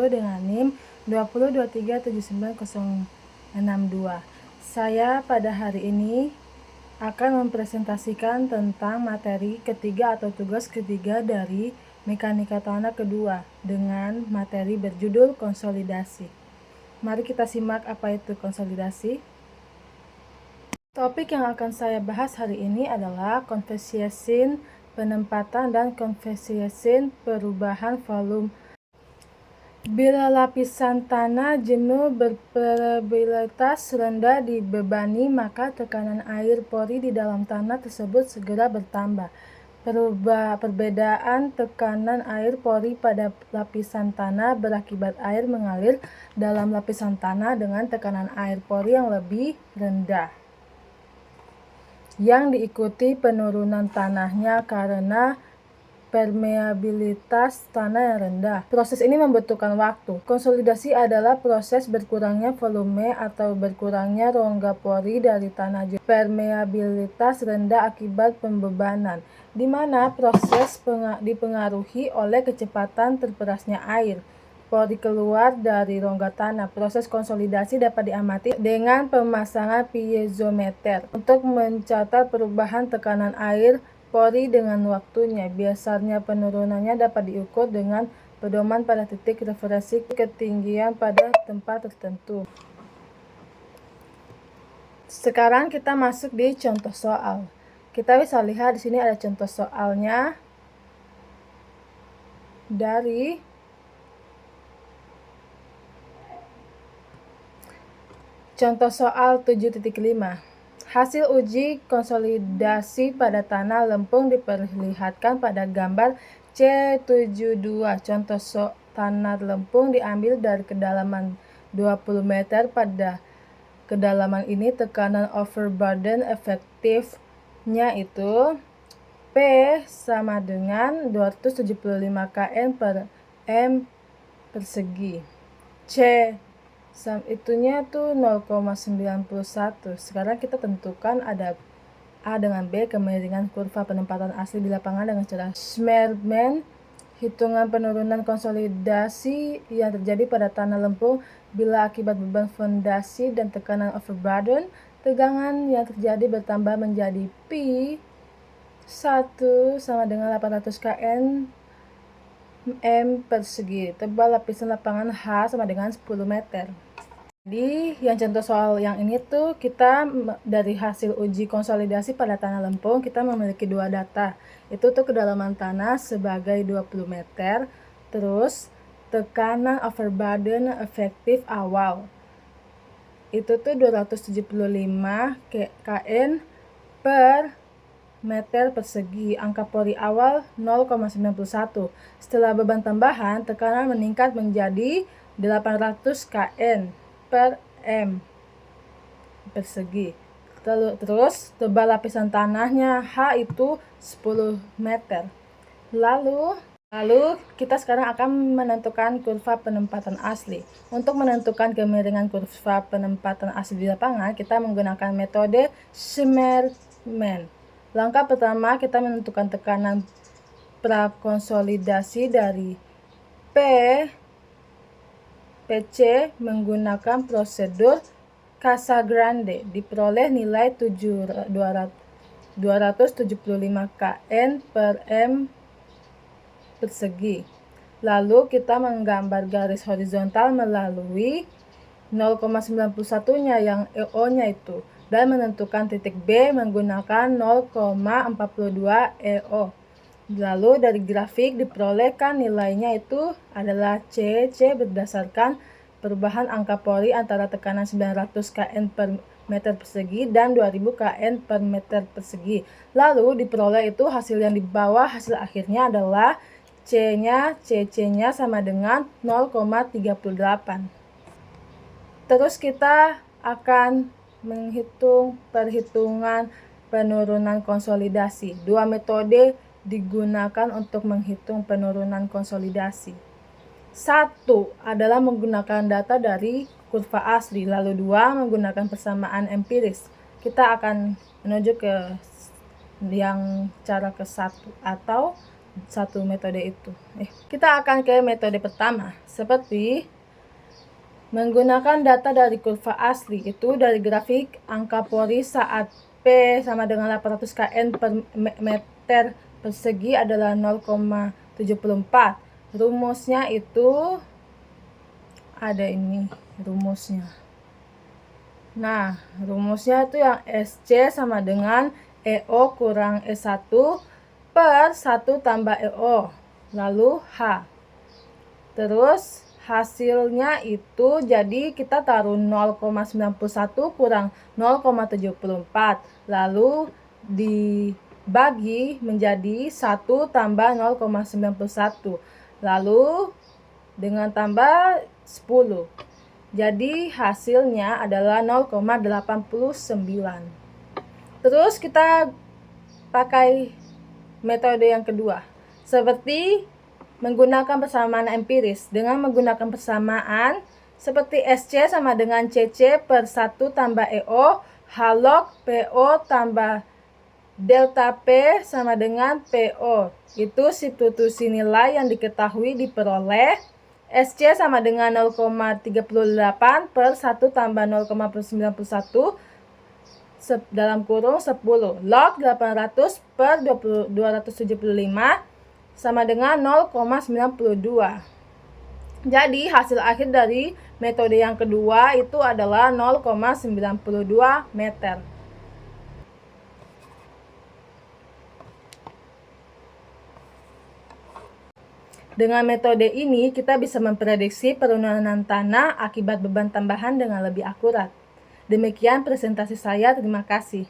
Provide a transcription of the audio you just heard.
dengan NIM 202379062. Saya pada hari ini akan mempresentasikan tentang materi ketiga atau tugas ketiga dari Mekanika Tanah kedua dengan materi berjudul konsolidasi. Mari kita simak apa itu konsolidasi. Topik yang akan saya bahas hari ini adalah konversiasin penempatan dan konversiasin perubahan volume. Bila lapisan tanah jenuh berperabilitas rendah dibebani, maka tekanan air pori di dalam tanah tersebut segera bertambah. Perbedaan tekanan air pori pada lapisan tanah berakibat air mengalir dalam lapisan tanah dengan tekanan air pori yang lebih rendah, yang diikuti penurunan tanahnya karena permeabilitas tanah yang rendah. Proses ini membutuhkan waktu. Konsolidasi adalah proses berkurangnya volume atau berkurangnya rongga pori dari tanah jenuh permeabilitas rendah akibat pembebanan, di mana proses dipengaruhi oleh kecepatan terperasnya air pori keluar dari rongga tanah. Proses konsolidasi dapat diamati dengan pemasangan piezometer untuk mencatat perubahan tekanan air pori dengan waktunya. Biasanya penurunannya dapat diukur dengan pedoman pada titik referensi ketinggian pada tempat tertentu. Sekarang kita masuk di contoh soal. Kita bisa lihat di sini ada contoh soalnya dari contoh soal 7.5. Hasil uji konsolidasi pada tanah lempung diperlihatkan pada gambar C72. Contoh tanah lempung diambil dari kedalaman 20 meter. Pada kedalaman ini tekanan overburden efektifnya itu P sama dengan 275 kN per M persegi. C itunya tuh 0,91. Sekarang kita tentukan ada A dengan B kemiringan kurva penempatan asli di lapangan dengan cara Schmerman. Hitungan penurunan konsolidasi yang terjadi pada tanah lempung bila akibat beban fondasi dan tekanan overburden. Tegangan yang terjadi bertambah menjadi P1 sama dengan 800 kN M persegi. Tebal lapisan lapangan H sama dengan 10 meter. Jadi yang contoh soal yang ini tuh kita dari hasil uji konsolidasi pada tanah lempung kita memiliki dua data. Itu tuh kedalaman tanah sebagai 20 meter, terus tekanan overburden efektif awal itu tuh 275 kN per meter persegi. Angka pori awal 0,91. Setelah beban tambahan, tekanan meningkat menjadi 800 kN per M persegi. Terus tebal lapisan tanahnya H itu 10 meter. Lalu kita sekarang akan menentukan kurva penempatan asli. Untuk menentukan kemiringan kurva penempatan asli di lapangan, kita menggunakan metode Schmerman. Langkah pertama, kita menentukan tekanan prakonsolidasi dari PC menggunakan prosedur Casagrande. Diperoleh nilai 275 kN per M persegi. Lalu kita menggambar garis horizontal melalui 0,91-nya yang EO-nya itu dan menentukan titik B menggunakan 0,42 EO. Lalu dari grafik diperolehkan nilainya itu adalah C berdasarkan perubahan angka pori antara tekanan 900 kN per meter persegi dan 2000 kN per meter persegi. Lalu diperoleh itu hasil yang di bawah, hasil akhirnya adalah CC-nya sama dengan 0,38. Terus kita akan menghitung perhitungan penurunan konsolidasi. Dua metode digunakan untuk menghitung penurunan konsolidasi. Satu adalah menggunakan data dari kurva asli, lalu dua menggunakan persamaan empiris. Kita akan menuju ke yang cara ke-1 atau satu metode itu. Kita akan ke metode pertama, seperti menggunakan data dari kurva asli, itu dari grafik angka pori saat P sama dengan 800 kN per meter persegi adalah 0,74. Rumusnya itu ada ini rumusnya. Nah, rumusnya itu yang SC sama dengan EO kurang E1 per 1 tambah EO, lalu H. Terus hasilnya itu jadi kita taruh 0,91 kurang 0,74, lalu dibagi menjadi 1 tambah 0,91, lalu dengan tambah 10. Jadi hasilnya adalah 0,89. Terus kita pakai metode yang kedua, seperti menggunakan persamaan empiris. Dengan menggunakan persamaan seperti SC sama dengan CC per 1 tambah EO, H log PO tambah delta P sama dengan PO. Itu substitusi nilai yang diketahui diperoleh. SC sama dengan 0,38 per 1 tambah 0,91 dalam kurung 10. Log 800 per 275 sama dengan 0,92. Jadi hasil akhir dari metode yang kedua itu adalah 0,92 meter. Dengan metode ini kita bisa memprediksi penurunan tanah akibat beban tambahan dengan lebih akurat. Demikian presentasi saya, terima kasih.